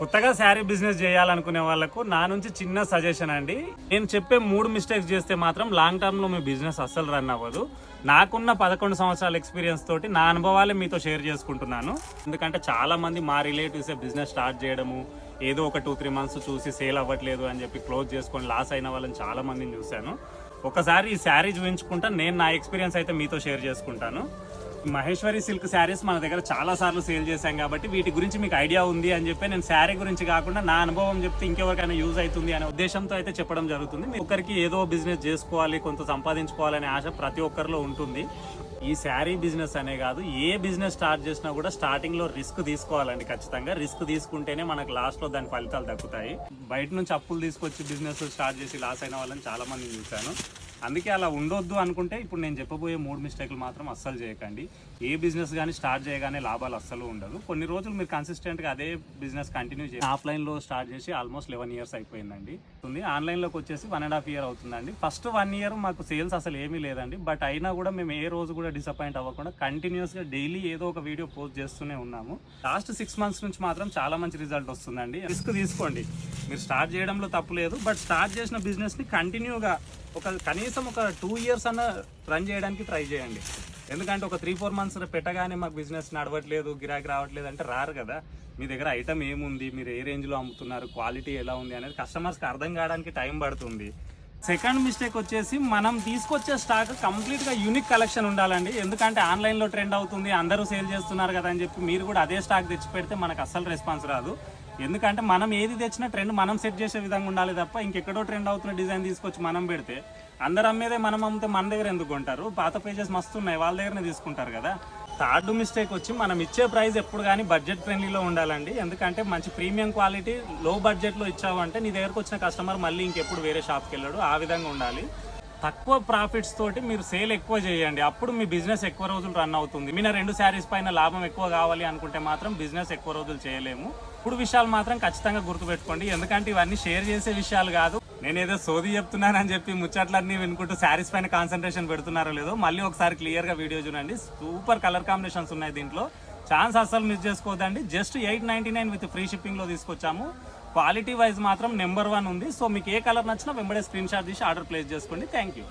కొత్తగా శారీ బిజినెస్ చేయాలనుకునే వాళ్ళకు నా నుంచి చిన్న సజెషన్ అండి. నేను చెప్పే 3 మిస్టేక్స్ చేస్తే మాత్రం లాంగ్ టర్మ్ లో మీ బిజినెస్ అస్సలు రన్ అవ్వదు. నాకున్న 11 సంవత్సరాల ఎక్స్పీరియన్స్ తోటి నా అనుభవాలే మీతో షేర్ చేసుకుంటున్నాను. ఎందుకంటే చాలా మంది మా రిలేటివ్సే బిజినెస్ స్టార్ట్ చేయడము, ఏదో ఒక 2-3 మంత్స్ చూసి సేల్ అవ్వట్లేదు అని చెప్పి క్లోజ్ చేసుకొని లాస్ అయిన వాళ్ళని చాలా మందిని చూశాను. ఒకసారి ఈ శారీ చూపించుకుంటా నేను నా ఎక్స్పీరియన్స్ అయితే మీతో షేర్ చేసుకుంటాను. మహేశ్వరి సిల్క్ శారీస్ మన దగ్గర చాలా సార్లు సేల్ చేశాం కాబట్టి వీటి గురించి మీకు ఐడియా ఉంది అని చెప్పి నేను శారీ గురించి కాకుండా నా అనుభవం చెప్తే ఇంకెవరికైనా యూజ్ అవుతుంది అనే ఉద్దేశంతో అయితే చెప్పడం జరుగుతుంది. ఒకరికి ఏదో బిజినెస్ చేసుకోవాలి, కొంత సంపాదించుకోవాలనే ఆశ ప్రతి ఒక్కరిలో ఉంటుంది. ఈ శారీ బిజినెస్ అనే కాదు, ఏ బిజినెస్ స్టార్ట్ చేసినా కూడా స్టార్టింగ్ లో రిస్క్ తీసుకోవాలండి. ఖచ్చితంగా రిస్క్ తీసుకుంటేనే మనకు లాస్ట్ లో దాని ఫలితాలు దక్కుతాయి. బయట నుంచి అప్పులు తీసుకొచ్చి బిజినెస్ స్టార్ట్ చేసి లాస్ అయిన వాళ్ళని చాలా మందిని చూశాను. అందుకే అలా ఉండొద్దు అనుకుంటే ఇప్పుడు నేను చెప్పబోయే 3 మిస్టేక్లు మాత్రం అస్సలు చేయకండి. ఏ బిజినెస్ కానీ స్టార్ట్ చేయగానే లాభాలు అస్సలు ఉండదు. కొన్ని రోజులు మీరు కన్సిస్టెంట్గా అదే బిజినెస్ కంటిన్యూ చేసి ఆఫ్లైన్లో స్టార్ట్ చేసి ఆల్మోస్ట్ 11 ఇయర్స్ అయిపోయిందండి. ఆన్లైన్లోకి వచ్చేసి 1.5 ఇయర్ అవుతుందండి. ఫస్ట్ 1 ఇయర్ మాకు సేల్స్ అసలు ఏమీ లేదండి. బట్ అయినా కూడా మేము ఏ రోజు కూడా డిసప్పాయింట్ అవ్వకుండా కంటిన్యూస్గా డైలీ ఏదో ఒక వీడియో పోస్ట్ చేస్తూనే ఉన్నాము. లాస్ట్ 6 మంత్స్ నుంచి మాత్రం చాలా మంచి రిజల్ట్ వస్తుందండి. రిస్క్ తీసుకోండి, మీరు స్టార్ట్ చేయడంలో తప్పు లేదు. బట్ స్టార్ట్ చేసిన బిజినెస్ని కంటిన్యూగా కనీసం ఒక 2 ఇయర్స్ అన్న రన్ చేయడానికి ట్రై చేయండి. ఎందుకంటే ఒక 3-4 మంత్స్ పెట్టగానే మాకు బిజినెస్ నడవట్లేదు, గిరాకీ రావట్లేదు అంటే రారు కదా. మీ దగ్గర ఐటమ్ ఏముంది, మీరు ఏ రేంజ్లో అమ్ముతున్నారు, క్వాలిటీ ఎలా ఉంది అనేది కస్టమర్స్కి అర్థం కావడానికి టైం పడుతుంది. సెకండ్ మిస్టేక్ వచ్చేసి మనం తీసుకొచ్చే స్టాక్ కంప్లీట్గా యూనిక్ కలెక్షన్ ఉండాలండి. ఎందుకంటే ఆన్లైన్లో ట్రెండ్ అవుతుంది, అందరూ సేల్ చేస్తున్నారు కదా అని చెప్పి మీరు కూడా అదే స్టాక్ తెచ్చి పెడితే మనకు అస్సలు రెస్పాన్స్ రాదు. ఎందుకంటే మనం ఏది తెచ్చినా ట్రెండ్ మనం సెట్ చేసే విధంగా ఉండాలి తప్ప ఇంకెక్కడో ట్రెండ్ అవుతున్న డిజైన్ తీసుకొచ్చి మనం పెడితే అందరు అమ్మేదే మనం అమ్మితే మన దగ్గర ఎందుకు కొంటారు? పాత పేజెస్ మస్తు ఉన్నాయి, వాళ్ళ దగ్గరనే తీసుకుంటారు కదా. థర్డ్ మిస్టేక్ వచ్చి మనం ఇచ్చే ప్రైస్ ఎప్పుడు కానీ బడ్జెట్ ఫ్రెండ్లీలో ఉండాలండి. ఎందుకంటే మంచి ప్రీమియం క్వాలిటీ లో బడ్జెట్లో ఇచ్చావంటే నీ దగ్గరకు వచ్చిన కస్టమర్ మళ్ళీ ఇంకెప్పుడు వేరే షాప్కి వెళ్ళాడు. ఆ విధంగా ఉండాలి. తక్కువ ప్రాఫిట్స్ తోటి మీరు సేల్ ఎక్కువ చేయండి, అప్పుడు మీ బిజినెస్ ఎక్కువ రోజులు రన్ అవుతుంది. మీ 2 శారీస్ పైన లాభం ఎక్కువ కావాలి అనుకుంటే మాత్రం బిజినెస్ ఎక్కువ రోజులు చేయలేము. ఇప్పుడు విషయాలు మాత్రం ఖచ్చితంగా గుర్తుపెట్టుకోండి. ఎందుకంటే ఇవన్నీ షేర్ చేసే విషయాలు కాదు. నేనేదో సోది చెప్తున్నానని చెప్పి ముచ్చట్లన్నీ వినుకుంటూ శారీస్ పైన కాన్సన్ట్రేషన్ పెడుతున్నారో లేదో మళ్ళీ ఒకసారి క్లియర్గా వీడియో చూడండి. సూపర్ కలర్ కాంబినేషన్స్ ఉన్నాయి దీంట్లో, ఛాన్స్ అస్సలు మిస్ చేసుకోవద్దండి. జస్ట్ 899 విత్ ఫ్రీ షిప్పింగ్లో తీసుకొచ్చాము. క్వాలిటీ వైజ్ మాత్రం నెంబర్ 1 ఉంది. సో మీకు ఏ కలర్ నచ్చినా వెంబడే స్క్రీన్ షాట్ తీసి ఆర్డర్ ప్లేస్ చేసుకోండి. Thank you.